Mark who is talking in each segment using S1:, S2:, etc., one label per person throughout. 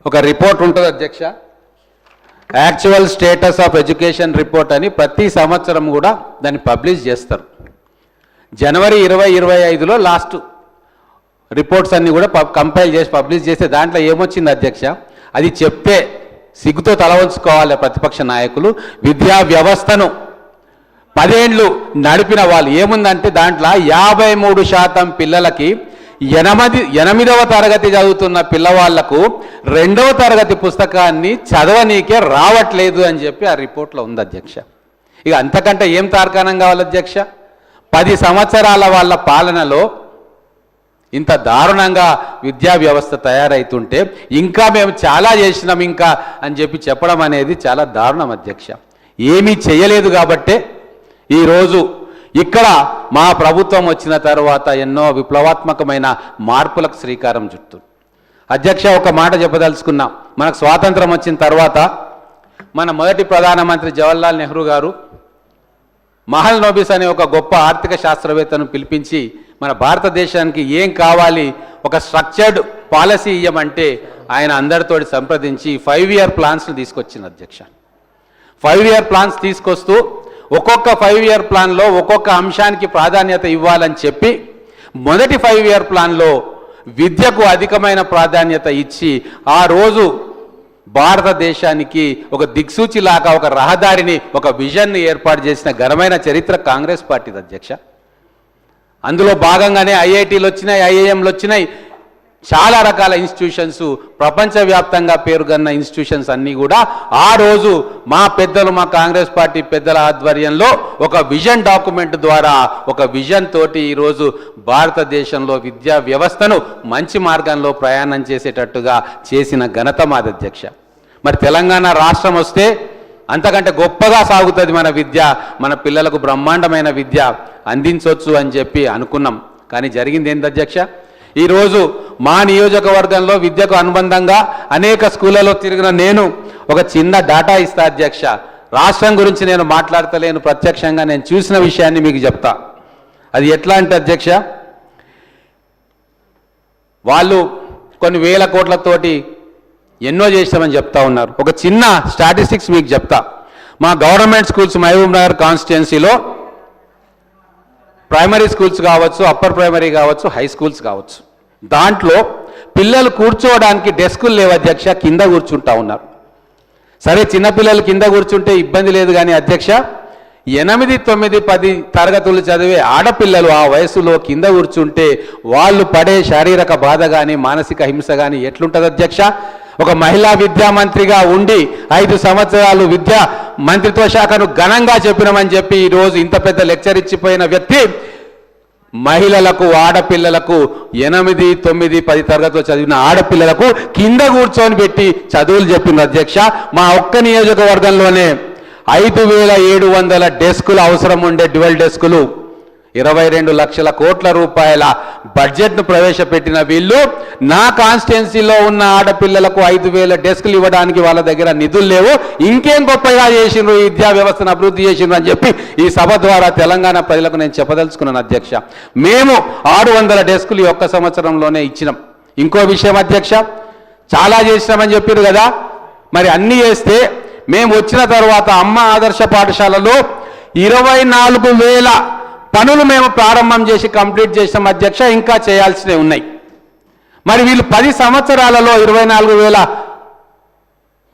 S1: ఒక రిపోర్ట్ ఉంటుంది అధ్యక్ష, actual status of education report అని ప్రతి సంవత్సరం కూడా దాన్ని పబ్లిష్ చేస్తారు. జనవరి 2025లో లాస్ట్ రిపోర్ట్స్ అన్నీ కూడా కంపైల్ చేసి పబ్లిష్ చేస్తే దాంట్లో ఏమొచ్చింది అధ్యక్ష, అది చెప్తే సిగ్గుతో తల వంచుకోవాలి ప్రతిపక్ష నాయకులు. విద్యా వ్యవస్థను 10 ఏళ్ళు నడిపిన వాళ్ళు ఏముందంటే దాంట్లో 53% పిల్లలకి 8వ తరగతి చదువుతున్న పిల్లవాళ్లకు 2వ తరగతి పుస్తకాన్ని చదవనీకే రావట్లేదు అని చెప్పి ఆ రిపోర్ట్లో ఉంది అధ్యక్ష. ఇక అంతకంటే ఏం తార్కాణం కావాలి అధ్యక్ష? 10 సంవత్సరాల వాళ్ళ పాలనలో ఇంత దారుణంగా విద్యా వ్యవస్థ తయారైతుంటే ఇంకా మేము చాలా చేసినాం ఇంకా అని చెప్పి చెప్పడం అనేది చాలా దారుణం అధ్యక్ష. ఏమీ చేయలేదు కాబట్టే ఈరోజు ఇక్కడ మా ప్రభుత్వం వచ్చిన తర్వాత ఎన్నో విప్లవాత్మకమైన మార్పులకు శ్రీకారం చుట్టు. అధ్యక్ష, ఒక మాట చెప్పదలుచుకున్నాం. మనకు స్వాతంత్రం వచ్చిన తర్వాత మన మొదటి ప్రధానమంత్రి జవహర్లాల్ నెహ్రూ గారు మహల్నోబిస్ అనే ఒక గొప్ప ఆర్థిక శాస్త్రవేత్తను పిలిపించి మన భారతదేశానికి ఏం కావాలి, ఒక స్ట్రక్చర్డ్ పాలసీ ఇవ్వమంటే ఆయన అందరితోటి సంప్రదించి 5 ఇయర్ ప్లాన్స్ని తీసుకొచ్చింది అధ్యక్ష. 5 ఇయర్ ప్లాన్స్ తీసుకొస్తూ ఒక్కొక్క 5 ఇయర్ ప్లాన్లో ఒక్కొక్క అంశానికి ప్రాధాన్యత ఇవ్వాలని చెప్పి మొదటి 5 ఇయర్ ప్లాన్లో విద్యకు అధికమైన ప్రాధాన్యత ఇచ్చి ఆ రోజు భారతదేశానికి ఒక దిక్సూచిలాగా ఒక రహదారిని ఒక విజన్ని ఏర్పాటు చేసిన ఘనమైన చరిత్ర కాంగ్రెస్ పార్టీది అధ్యక్ష. అందులో భాగంగానే ఐఐటీలు వచ్చినాయి, ఐఐఎంలు వచ్చినాయి, చాలా రకాల ఇన్స్టిట్యూషన్స్, ప్రపంచవ్యాప్తంగా పేరుగన్న ఇన్స్టిట్యూషన్స్ అన్నీ కూడా ఆ రోజు మా పెద్దలు, మా కాంగ్రెస్ పార్టీ పెద్దల ఆధ్వర్యంలో ఒక విజన్ డాక్యుమెంట్ ద్వారా ఒక విజన్ తోటి ఈరోజు భారతదేశంలో విద్యా వ్యవస్థను మంచి మార్గంలో ప్రయాణం చేసేటట్టుగా చేసిన ఘనత మాది అధ్యక్ష. మరి తెలంగాణ రాష్ట్రం వస్తే అంతకంటే గొప్పగా సాగుతుంది మన విద్య, మన పిల్లలకు బ్రహ్మాండమైన విద్య అందించవచ్చు అని చెప్పి అనుకున్నాం. కానీ జరిగింది ఏంటి అధ్యక్ష? ఈరోజు మా నియోజకవర్గంలో విద్యకు అనుబంధంగా అనేక స్కూళ్ళలో తిరిగిన నేను ఒక చిన్న డాటా ఇస్తా అధ్యక్ష. రాష్ట్రం గురించి నేను మాట్లాడతలేను, ప్రత్యక్షంగా నేను చూసిన విషయాన్ని మీకు చెప్తా. అది ఎట్లా అంటే అధ్యక్ష, వాళ్ళు కొన్ని వేల కోట్లతోటి ఎన్నో చేస్తామని చెప్తా ఉన్నారు. ఒక చిన్న స్టాటిస్టిక్స్ మీకు చెప్తా. మా గవర్నమెంట్ స్కూల్స్ మహబూబ్ నగర్ కాన్స్టిట్యున్సీలో ప్రైమరీ స్కూల్స్ కావచ్చు, అప్పర్ ప్రైమరీ కావచ్చు, హై స్కూల్స్ కావచ్చు, దాంట్లో పిల్లలు కూర్చోవడానికి డెస్కులు లేవు అధ్యక్ష, కింద కూర్చుంటా ఉన్నారు. సరే చిన్నపిల్లలు కింద కూర్చుంటే ఇబ్బంది లేదు కానీ అధ్యక్ష 8, 9, 10 తరగతులు చదివే ఆడపిల్లలు ఆ వయసులో కింద కూర్చుంటే వాళ్ళు పడే శారీరక బాధ కానీ మానసిక హింస కానీ ఎట్లుంటుంది అధ్యక్ష? ఒక మహిళా విద్యా మంత్రిగా ఉండి 5 సంవత్సరాలు విద్యా మంత్రిత్వ శాఖను ఘనంగా చెప్పినామని చెప్పి ఈరోజు ఇంత పెద్ద లెక్చర్ ఇచ్చిపోయిన వ్యక్తి మహిళలకు, ఆడపిల్లలకు 8, 9, 10 తరగతిలో చదివిన ఆడపిల్లలకు కింద కూర్చొని పెట్టి చదువులు చెప్పింది అధ్యక్ష. మా ఒక్క నియోజకవర్గంలోనే 5,700 డెస్కులు అవసరం ఉండే డ్యువల్ డెస్కులు 22 లక్షల కోట్ల రూపాయల బడ్జెట్ను ప్రవేశపెట్టిన వీళ్ళు నా కాన్స్టిట్యున్సీలో ఉన్న ఆడపిల్లలకు 5,000 డెస్కులు ఇవ్వడానికి వాళ్ళ దగ్గర నిధులు లేవు, ఇంకేం గొప్పగా చేసిండ్రు, ఈ విద్యా వ్యవస్థను అభివృద్ధి చేసిండ్రు అని చెప్పి ఈ సభ ద్వారా తెలంగాణ ప్రజలకు నేను చెప్పదలుచుకున్నాను అధ్యక్ష. మేము 600 డెస్కులు ఈ ఒక్క సంవత్సరంలోనే ఇచ్చినాం. ఇంకో విషయం అధ్యక్ష, చాలా చేసినామని చెప్పారు కదా, మరి అన్నీ చేస్తే మేము వచ్చిన తర్వాత అమ్మ ఆదర్శ పాఠశాలలో 24,000 పనులు మేము ప్రారంభం చేసి కంప్లీట్ చేసాం అధ్యక్ష. ఇంకా చేయాల్సినవి ఉన్నాయి. మరి వీళ్ళు 10 సంవత్సరాలలో 24,000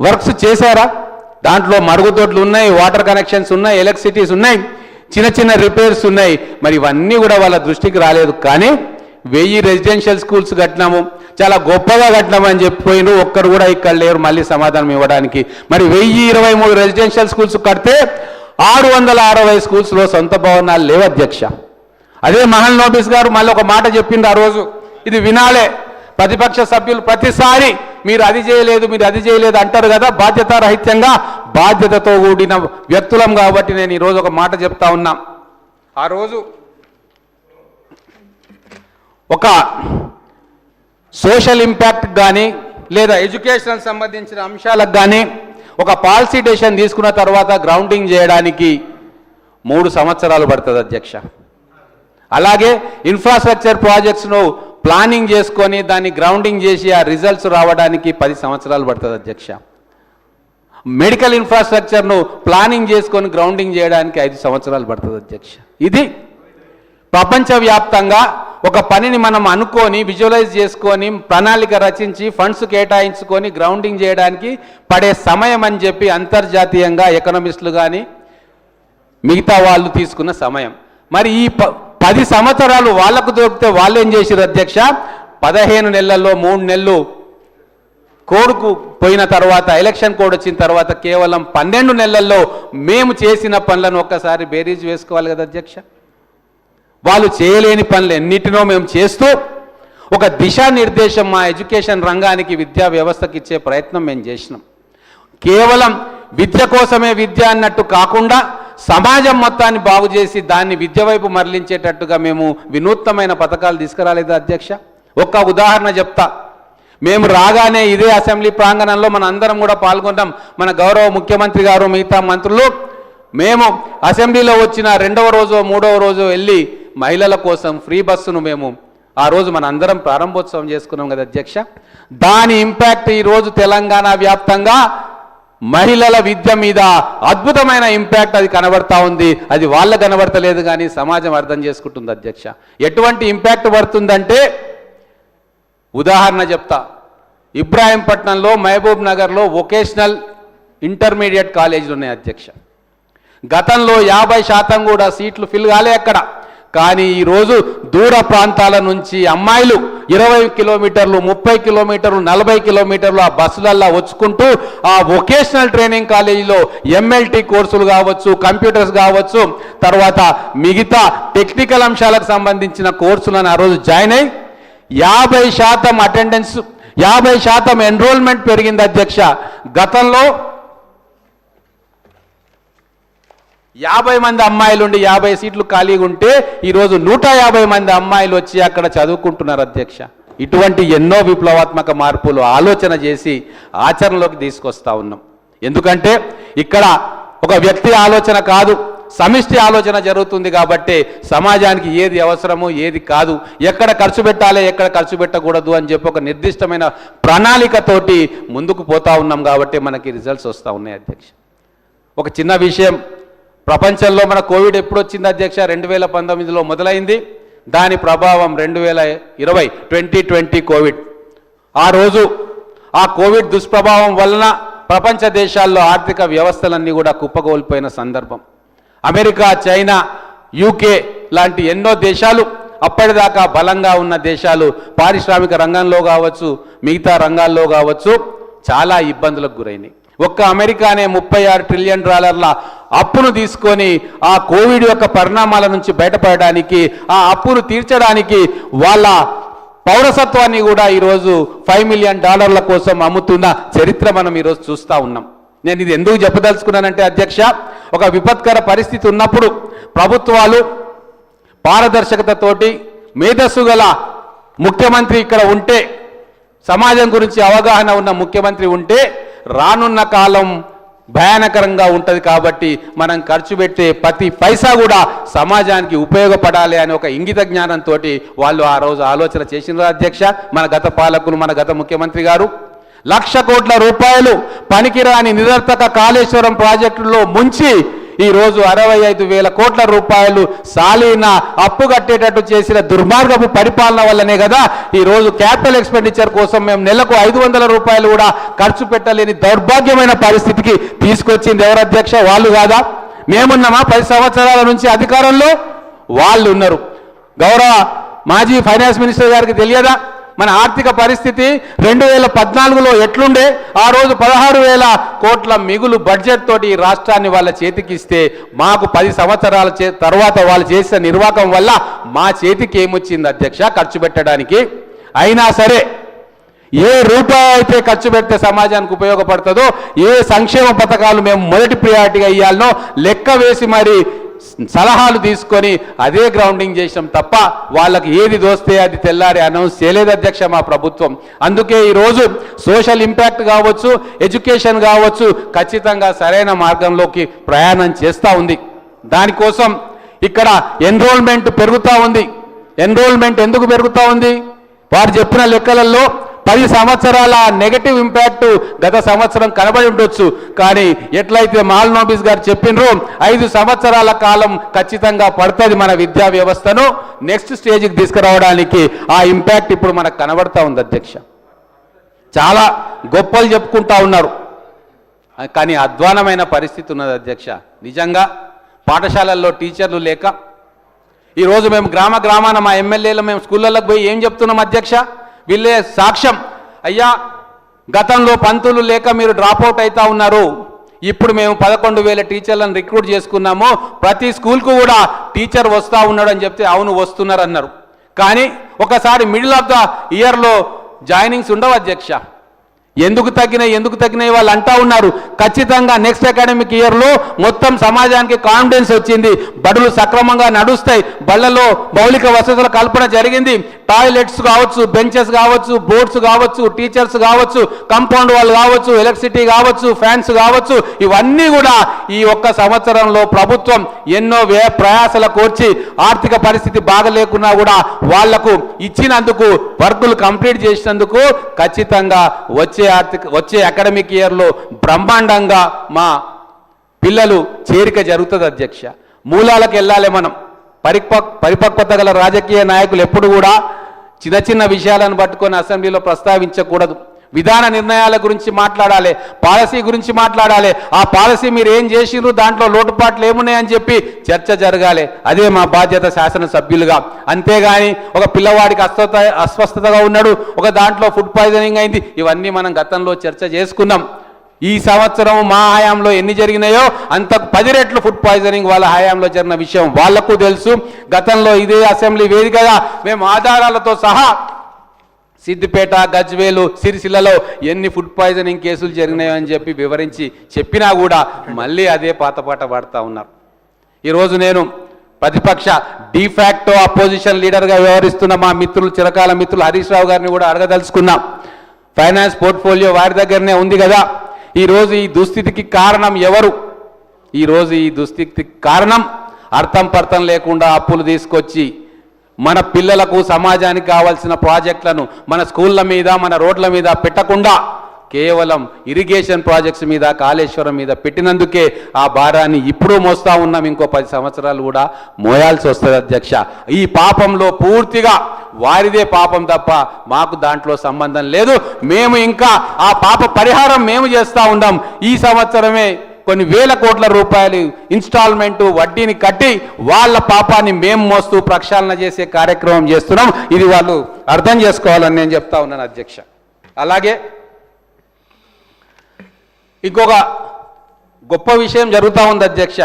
S1: వర్క్స్ చేశారా? దాంట్లో మరుగుదొడ్లు ఉన్నాయి, వాటర్ కనెక్షన్స్ ఉన్నాయి, ఎలక్ట్రిసిటీస్ ఉన్నాయి, చిన్న చిన్న రిపేర్స్ ఉన్నాయి. మరి ఇవన్నీ కూడా వాళ్ళ దృష్టికి రాలేదు. కానీ 1000 రెసిడెన్షియల్ స్కూల్స్ కట్టినాము, చాలా గొప్పగా కట్టినామని చెప్పిపోయినారు. ఒక్కరు కూడా ఇక్కడ లేరు మళ్ళీ సమాధానం ఇవ్వడానికి. మరి 1023 రెసిడెన్షియల్ స్కూల్స్ కడితే 660 స్కూల్స్లో సొంత భవనాలు లేవు అధ్యక్ష. అదే మహల్నోబిస్ గారు మళ్ళీ ఒక మాట చెప్పింది ఆ రోజు, ఇది వినాలే. ప్రతిపక్ష సభ్యులు ప్రతిసారి మీరు అది చేయలేదు, మీరు అది చేయలేదు అంటారు కదా, బాధ్యతారహిత్యంగా బాధ్యతతో కూడిన వ్యక్తులం కాబట్టి నేను ఈరోజు ఒక మాట చెప్తా ఉన్నా. ఆ రోజు ఒక సోషల్ ఇంపాక్ట్ కానీ లేదా ఎడ్యుకేషనల్ సంబంధించిన అంశాలకు కానీ ఒక పాలసీ డెసిషన్ తీసుకున్న తర్వాత గ్రౌండింగ్ చేయడానికి 3 సంవత్సరాలు పడుతుంది అధ్యక్ష. అలాగే ఇన్ఫ్రాస్ట్రక్చర్ ప్రాజెక్ట్స్ను ప్లానింగ్ చేసుకొని దాన్ని గ్రౌండింగ్ చేసి ఆ రిజల్ట్స్ రావడానికి 10 సంవత్సరాలు పడుతుంది అధ్యక్ష. మెడికల్ ఇన్ఫ్రాస్ట్రక్చర్ను ప్లానింగ్ చేసుకొని గ్రౌండింగ్ చేయడానికి 5 సంవత్సరాలు పడుతుంది అధ్యక్ష. ఇది ప్రపంచవ్యాప్తంగా ఒక పనిని మనం అనుకొని విజువలైజ్ చేసుకొని ప్రణాళిక రచించి ఫండ్స్ కేటాయించుకొని గ్రౌండింగ్ చేయడానికి పడే సమయం అని చెప్పి అంతర్జాతీయంగా ఎకనామిస్టులు కానీ మిగతా వాళ్ళు తీసుకున్న సమయం. మరి ఈ 10 సంవత్సరాలు వాళ్లకు దొరికితే వాళ్ళు ఏం చేశారు అధ్యక్ష? 15 నెలల్లో 3 నెలలు కోడ్కు పోయిన తర్వాత, ఎలక్షన్ కోడ్ వచ్చిన తర్వాత కేవలం 12 నెలల్లో మేము చేసిన పనులను ఒక్కసారి బేరీజ్ వేసుకోవాలి కదా అధ్యక్ష. వాళ్ళు చేయలేని పనులు ఎన్నిటినో మేము చేస్తూ ఒక దిశానిర్దేశం మా ఎడ్యుకేషన్ రంగానికి, విద్యా వ్యవస్థకి ఇచ్చే ప్రయత్నం మేము చేసినాం. కేవలం విద్య కోసమే విద్య అన్నట్టు కాకుండా సమాజం మొత్తాన్ని బాగు చేసి దాన్ని విద్య వైపు మరలించేటట్టుగా మేము వినూత్నమైన పథకాలు తీసుకురాలేదా అధ్యక్ష? ఒక్క ఉదాహరణ చెప్తా. మేము రాగానే ఇదే అసెంబ్లీ ప్రాంగణంలో మన అందరం కూడా పాల్గొన్నాం. మన గౌరవ ముఖ్యమంత్రి గారు, మిగతా మంత్రులు, మేము అసెంబ్లీలో వచ్చిన 2వ రోజు 3వ రోజు వెళ్ళి మహిళల కోసం ఫ్రీ బస్సును మేము ఆ రోజు మన అందరం ప్రారంభోత్సవం చేసుకున్నాం కదా అధ్యక్ష. దాని ఇంపాక్ట్ ఈరోజు తెలంగాణ వ్యాప్తంగా మహిళల విద్య మీద అద్భుతమైన ఇంపాక్ట్ అది కనబడతా ఉంది. అది వాళ్ళకు కనబడతలేదు కానీ సమాజం అర్థం చేసుకుంటుంది అధ్యక్ష. ఎటువంటి ఇంపాక్ట్ పడుతుందంటే ఉదాహరణ చెప్తా. ఇబ్రాహీంపట్నంలో, మహబూబ్ నగర్లో వొకేషనల్ ఇంటర్మీడియట్ కాలేజీలు ఉన్నాయి అధ్యక్ష. గతంలో 50% కూడా సీట్లు ఫిల్ కాలే అక్కడ. కానీ ఈరోజు దూర ప్రాంతాల నుంచి అమ్మాయిలు 20 కిలోమీటర్లు, 30 కిలోమీటర్లు, 40 కిలోమీటర్లు ఆ బస్సులల్లో వచ్చుకుంటూ ఆ వొకేషనల్ ట్రైనింగ్ కాలేజీలో ఎంఎల్టీ కోర్సులు కావచ్చు, కంప్యూటర్స్ కావచ్చు, తర్వాత మిగతా టెక్నికల్ అంశాలకు సంబంధించిన కోర్సులను ఆ రోజు జాయిన్ అయ్యి 50% అటెండెన్స్, 50% ఎన్రోల్మెంట్ పెరిగింది అధ్యక్ష. గతంలో 50 మంది అమ్మాయిలు ఉండి 50 సీట్లు ఖాళీగా ఉంటే ఈరోజు 150 మంది అమ్మాయిలు వచ్చి అక్కడ చదువుకుంటున్నారు అధ్యక్ష. ఇటువంటి ఎన్నో విప్లవాత్మక మార్పులు ఆలోచన చేసి ఆచరణలోకి తీసుకొస్తా ఉన్నాం. ఎందుకంటే ఇక్కడ ఒక వ్యక్తి ఆలోచన కాదు, సమిష్టి ఆలోచన జరుగుతుంది. కాబట్టి సమాజానికి ఏది అవసరమో ఏది కాదు, ఎక్కడ ఖర్చు పెట్టాలి, ఎక్కడ ఖర్చు పెట్టకూడదు అని చెప్పి ఒక నిర్దిష్టమైన ప్రణాళికతోటి ముందుకు పోతా ఉన్నాం. కాబట్టి మనకి రిజల్ట్స్ వస్తూ ఉన్నాయి అధ్యక్ష. ఒక చిన్న విషయం, ప్రపంచంలో మన కోవిడ్ ఎప్పుడు వచ్చింది అధ్యక్ష? 2019లో మొదలైంది. దాని ప్రభావం 2020 కోవిడ్. ఆ రోజు ఆ కోవిడ్ దుష్ప్రభావం వలన ప్రపంచ దేశాల్లో ఆర్థిక వ్యవస్థలన్నీ కూడా కుప్పగోల్పోయిన సందర్భం. అమెరికా, చైనా, యూకే లాంటి ఎన్నో దేశాలు, అప్పటిదాకా బలంగా ఉన్న దేశాలు పారిశ్రామిక రంగంలో కావచ్చు, మిగతా రంగాల్లో కావచ్చు, చాలా ఇబ్బందులకు గురైనాయి. ఒక్క అమెరికానే $36 ట్రిలియన్ అప్పును తీసుకొని ఆ కోవిడ్ యొక్క పరిణామాల నుంచి బయటపడడానికి, ఆ అప్పును తీర్చడానికి వాళ్ళ పౌరసత్వాన్ని కూడా ఈరోజు $5 మిలియన్ కోసం అమ్ముతున్న చరిత్ర మనం ఈరోజు చూస్తూ ఉన్నాం. నేను ఇది ఎందుకు చెప్పదలుచుకున్నానంటే అధ్యక్ష, ఒక విపత్కర పరిస్థితి ఉన్నప్పుడు ప్రభుత్వాలు పారదర్శకతతోటి మేధస్సు గల ముఖ్యమంత్రి ఇక్కడ ఉంటే, సమాజం గురించి అవగాహన ఉన్న ముఖ్యమంత్రి ఉంటే రానున్న కాలం భయానకరంగా ఉంటుంది. కాబట్టి మనం ఖర్చు పెట్టే ప్రతి పైసా కూడా సమాజానికి ఉపయోగపడాలి అనే ఒక ఇంగిత జ్ఞానంతో వాళ్ళు ఆ రోజు ఆలోచన చేసిన అధ్యక్ష. మన గత పాలకులు, మన గత ముఖ్యమంత్రి గారు ₹1,00,000 కోట్ల పనికిరాని నిరర్థక కాళేశ్వరం ప్రాజెక్టులో ముంచి ఈరోజు 65,000 కోట్ల సాలీన అప్పు కట్టేటట్టు చేసిన దుర్మార్గపు పరిపాలన వల్లనే కదా ఈరోజు క్యాపిటల్ ఎక్స్పెండిచర్ కోసం మేము నెలకు ₹500 కూడా ఖర్చు పెట్టలేని దౌర్భాగ్యమైన పరిస్థితికి తీసుకొచ్చింది ఎవరు అధ్యక్ష? వాళ్ళు కాదా? మేమున్నామా 10 సంవత్సరాల నుంచి అధికారంలో? వాళ్ళు ఉన్నారు. గౌరవ మాజీ ఫైనాన్స్ మినిస్టర్ గారికి తెలియదా మన ఆర్థిక పరిస్థితి 2014లో ఎట్లుండే? ఆ రోజు 16,000 కోట్ల మిగులు బడ్జెట్ తోటి ఈ రాష్ట్రాన్ని వాళ్ళ చేతికి ఇస్తే, మాకు 10 సంవత్సరాల తర్వాత వాళ్ళు చేసిన నిర్వాహకం వల్ల మా చేతికి ఏమొచ్చింది అధ్యక్ష ఖర్చు పెట్టడానికి? అయినా సరే ఏ రూపాయి అయితే ఖర్చు పెడితే సమాజానికి ఉపయోగపడుతుందో, ఏ సంక్షేమ పథకాలు మేము మొదటి ప్రియారిటీగా ఇవ్వాలనో లెక్క వేసి మరి సలహాలు తీసుకొని అదే గ్రౌండింగ్ చేసాం తప్ప వాళ్ళకి ఏది దోస్తే అది తెల్లారి అనౌన్స్ చేయలేదు అధ్యక్ష మా ప్రభుత్వం. అందుకే ఈరోజు సోషల్ ఇంపాక్ట్ కావచ్చు, ఎడ్యుకేషన్ కావచ్చు, ఖచ్చితంగా సరైన మార్గంలోకి ప్రయాణం చేస్తూ ఉంది. దానికోసం ఇక్కడ ఎన్రోల్మెంట్ పెరుగుతూ ఉంది. ఎన్రోల్మెంట్ ఎందుకు పెరుగుతూ ఉంది? వారు చెప్పిన లెక్కలలో 10 సంవత్సరాల నెగటివ్ ఇంపాక్ట్ గత సంవత్సరం కనబడి ఉండొచ్చు. కానీ ఎట్లయితే మాల్నోబిస్ గారు చెప్పినరో 5 సంవత్సరాల కాలం ఖచ్చితంగా పడుతుంది మన విద్యా వ్యవస్థను నెక్స్ట్ స్టేజ్కి తీసుకురావడానికి. ఆ ఇంపాక్ట్ ఇప్పుడు మనకు కనబడతా ఉంది అధ్యక్ష. చాలా గొప్పలు చెప్పుకుంటా ఉన్నారు, కానీ అధ్వానమైన పరిస్థితి ఉన్నది అధ్యక్ష. నిజంగా పాఠశాలల్లో టీచర్లు లేక ఈరోజు మేము గ్రామాన మా ఎమ్మెల్యేలు మేము స్కూళ్ళలోకి పోయి ఏం చెప్తున్నాం అధ్యక్ష? వీళ్ళే సాక్ష్యం. అయ్యా, గతంలో పంతులు లేక మీరు డ్రాప్అవుట్ అవుతా ఉన్నారు, ఇప్పుడు మేము 11,000 టీచర్లను రిక్రూట్ చేసుకున్నాము, ప్రతి స్కూల్కు కూడా టీచర్ వస్తూ ఉన్నాడు అని చెప్తే అవును వస్తున్నారు అన్నారు. కానీ ఒకసారి మిడిల్ ఆఫ్ ద ఇయర్లో జాయినింగ్స్ ఉండవు అధ్యక్ష. ఎందుకు తగ్గినాయి వాళ్ళు అంటా ఉన్నారు. ఖచ్చితంగా నెక్స్ట్ అకాడమిక్ ఇయర్లో మొత్తం సమాజానికి కాన్ఫిడెన్స్ వచ్చింది, బడులు సక్రమంగా నడుస్తాయి, బళ్ళలో మౌలిక వసతుల కల్పన జరిగింది, టాయిలెట్స్ కావచ్చు, బెంచెస్ కావచ్చు, బోర్డ్స్ కావచ్చు, టీచర్స్ కావచ్చు, కాంపౌండ్ వాల్ కావచ్చు, ఎలక్ట్రిసిటీ కావచ్చు, ఫ్యాన్స్ కావచ్చు, ఇవన్నీ కూడా ఈ ఒక్క సంవత్సరంలో ప్రభుత్వం ఎన్నో ప్రయాసల కోర్చి ఆర్థిక పరిస్థితి బాగలేకున్నా కూడా వాళ్లకు ఇచ్చినందుకు, వర్కులు కంప్లీట్ చేసినందుకు ఖచ్చితంగా వచ్చే అకాడమిక్ ఇయర్లో బ్రహ్మాండంగా మా పిల్లలు చేరిక జరుగుతుంది అధ్యక్ష. మూలాలకు వెళ్ళాలి మనం. పరిపక్వత గల రాజకీయ నాయకులు ఎప్పుడు కూడా చిన్న విషయాలను పట్టుకొని అసెంబ్లీలో ప్రస్తావించకూడదు. విధాన నిర్ణయాల గురించి మాట్లాడాలి, పాలసీ గురించి మాట్లాడాలి. ఆ పాలసీ మీరు ఏం చేసిర్రు, దాంట్లో లోటుపాట్లు ఏమున్నాయని చెప్పి చర్చ జరగాలి. అదే మా బాధ్యత శాసనసభ్యులుగా. అంతేగాని ఒక పిల్లవాడికి అస్వస్థతగా ఉన్నాడు, ఒక దాంట్లో ఫుడ్ పాయిజనింగ్ అయింది, ఇవన్నీ మనం గతంలో చర్చ చేసుకున్నాం. ఈ సంవత్సరం మా హయాంలో ఎన్ని జరిగినాయో అంతకు 10 రెట్లు ఫుడ్ పాయిజనింగ్ వాళ్ళ హయాంలో జరిగిన విషయం వాళ్లకు తెలుసు. గతంలో ఇదే అసెంబ్లీ వేదికగా మేము ఆధారాలతో సహా సిద్దిపేట, గజ్వేలు, సిరిసిల్లలో ఎన్ని ఫుడ్ పాయిజనింగ్ కేసులు జరిగినాయో అని చెప్పి వివరించి చెప్పినా కూడా మళ్ళీ అదే పాతపాట పాడుతూ ఉన్నారు. ఈరోజు నేను ప్రతిపక్ష డిఫాక్టో అపోజిషన్ లీడర్గా వ్యవహరిస్తున్న మా మిత్రులు, చిరకాల మిత్రులు హరీష్ రావు గారిని కూడా అడగదలుచుకున్నాం. ఫైనాన్స్ పోర్ట్ఫోలియో వారి దగ్గరనే ఉంది కదా. ఈరోజు ఈ దుస్థితికి కారణం ఎవరు? ఈరోజు ఈ దుస్థితికి కారణం అర్థం పర్థం లేకుండా అప్పులు తీసుకొచ్చి మన పిల్లలకు, సమాజానికి కావాల్సిన ప్రాజెక్టులను మన స్కూళ్ళ మీద, మన రోడ్ల మీద పెట్టకుండా కేవలం ఇరిగేషన్ ప్రాజెక్ట్స్ మీద, కాళేశ్వరం మీద పెట్టినందుకే ఆ భారాన్ని ఇప్పుడు మోస్తా ఉన్నాం. ఇంకో 10 సంవత్సరాలు కూడా మోయాల్సి వస్తుంది అధ్యక్ష. ఈ పాపంలో పూర్తిగా వారిదే పాపం తప్ప మాకు దాంట్లో సంబంధం లేదు. మేము ఇంకా ఆ పాప పరిహారం మేము చేస్తూ ఉన్నాం. ఈ సంవత్సరమే కొన్ని వేల కోట్ల రూపాయలు ఇన్స్టాల్మెంటు వడ్డీని కట్టి వాళ్ళ పాపాన్ని మేము మోస్తూ ప్రక్షాళన చేసే కార్యక్రమం చేస్తున్నాం. ఇది వాళ్ళు అర్థం చేసుకోవాలని నేను చెప్తా ఉన్నాను అధ్యక్ష. అలాగే ఇంకొక గొప్ప విషయం జరుగుతూ ఉంది అధ్యక్ష.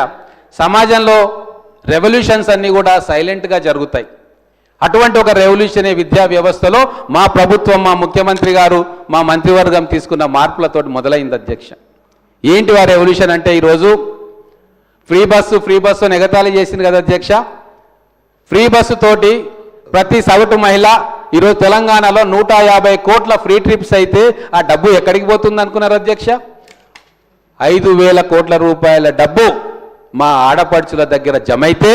S1: సమాజంలో రెవల్యూషన్స్ అన్నీ కూడా సైలెంట్గా జరుగుతాయి. అటువంటి ఒక రెవల్యూషనే విద్యా వ్యవస్థలో మా ప్రభుత్వం, మా ముఖ్యమంత్రి గారు, మా మంత్రివర్గం తీసుకున్న మార్పులతో మొదలైంది అధ్యక్ష. ఏంటి ఆ రెవల్యూషన్ అంటే ఈరోజు ఫ్రీ బస్సు ఎగతాళి చేసింది కదా అధ్యక్ష. ఫ్రీ బస్సు తోటి ప్రతి సగటు మహిళ ఈరోజు తెలంగాణలో 150 కోట్ల ఫ్రీ ట్రిప్స్ అయితే ఆ డబ్బు ఎక్కడికి పోతుంది అనుకున్నారు అధ్యక్ష? 5,000 కోట్ల రూపాయల డబ్బు మా ఆడపడుచుల దగ్గర జమ అయితే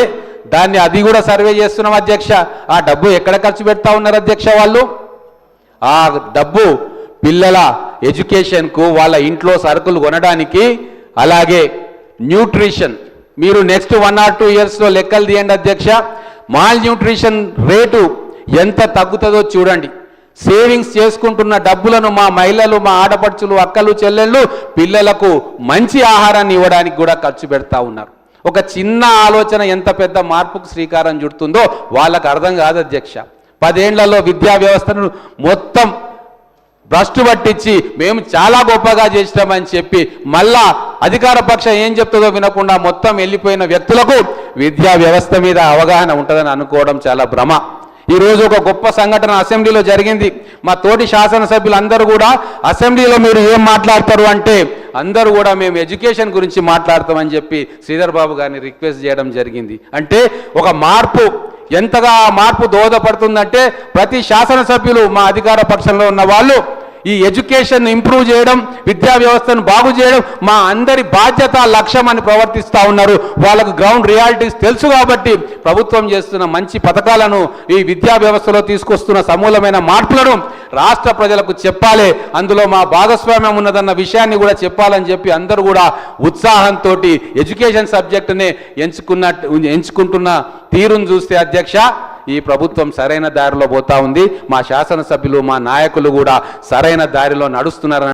S1: దాన్ని అది కూడా సర్వే చేస్తున్నాం అధ్యక్ష. ఆ డబ్బు ఎక్కడ ఖర్చు పెడతా ఉన్నారు అధ్యక్ష వాళ్ళు? ఆ డబ్బు పిల్లల ఎడ్యుకేషన్కు, వాళ్ళ ఇంట్లో సరుకులు కొనడానికి, అలాగే న్యూట్రిషన్. మీరు నెక్స్ట్ 1 or 2 ఇయర్స్లో లెక్కలు తీయండి అధ్యక్ష. మాల్ న్యూట్రిషన్ రేటు ఎంత తగ్గుతుందో చూడండి. సేవింగ్స్ చేసుకుంటున్న డబ్బులను మా మహిళలు, మా ఆడపడుచులు, అక్కలు, చెల్లెళ్ళు పిల్లలకు మంచి ఆహారాన్ని ఇవ్వడానికి కూడా ఖర్చు పెడతా ఉన్నారు. ఒక చిన్న ఆలోచన ఎంత పెద్ద మార్పుకు శ్రీకారం చుడుతుందో వాళ్ళకు అర్థం కాదు అధ్యక్ష. 10 ఏళ్లలో విద్యా వ్యవస్థను మొత్తం భ్రష్టు పట్టించి మేము చాలా గొప్పగా చేసినామని చెప్పి మళ్ళా అధికార పక్షం ఏం చెప్తుందో వినకుండా మొత్తం వెళ్ళిపోయిన వ్యక్తులకు విద్యా వ్యవస్థ మీద అవగాహన ఉంటుందని అనుకోవడం చాలా భ్రమ. ఈరోజు ఒక గొప్ప సంఘటన అసెంబ్లీలో జరిగింది. మా తోటి శాసనసభ్యులు అందరూ కూడా అసెంబ్లీలో మీరు ఏం మాట్లాడతారు అంటే అందరూ కూడా మేము ఎడ్యుకేషన్ గురించి మాట్లాడతామని చెప్పి శ్రీధర్ బాబు గారిని రిక్వెస్ట్ చేయడం జరిగింది. అంటే ఒక మార్పు ఎంతగా మార్పు దోహదపడుతుందంటే ప్రతి శాసనసభ్యులు, మా అధికార పక్షంలో ఉన్న వాళ్ళు ఈ ఎడ్యుకేషన్ ఇంప్రూవ్ చేయడం, విద్యా వ్యవస్థను బాగు చేయడం మా అందరి బాధ్యత, లక్ష్యం అని ప్రవర్తిస్తూ ఉన్నారు. వాళ్ళకు గ్రౌండ్ రియాలిటీస్ తెలుసు కాబట్టి ప్రభుత్వం చేస్తున్న మంచి పథకాలను, ఈ విద్యా వ్యవస్థలో తీసుకొస్తున్న సమూలమైన మార్పులను రాష్ట్ర ప్రజలకు చెప్పాలి, అందులో మా భాగస్వామ్యం ఉన్నదన్న విషయాన్ని కూడా చెప్పాలని చెప్పి అందరూ కూడా ఉత్సాహంతో ఎడ్యుకేషన్ సబ్జెక్టునే ఎంచుకుంటున్న తీరును చూస్తే అధ్యక్ష, ఈ ప్రభుత్వం సరైన దారిలో పోతా ఉంది. మా శాసనసభ్యులు, మా నాయకులు కూడా సరైన దారిలో నడుస్తున్నారని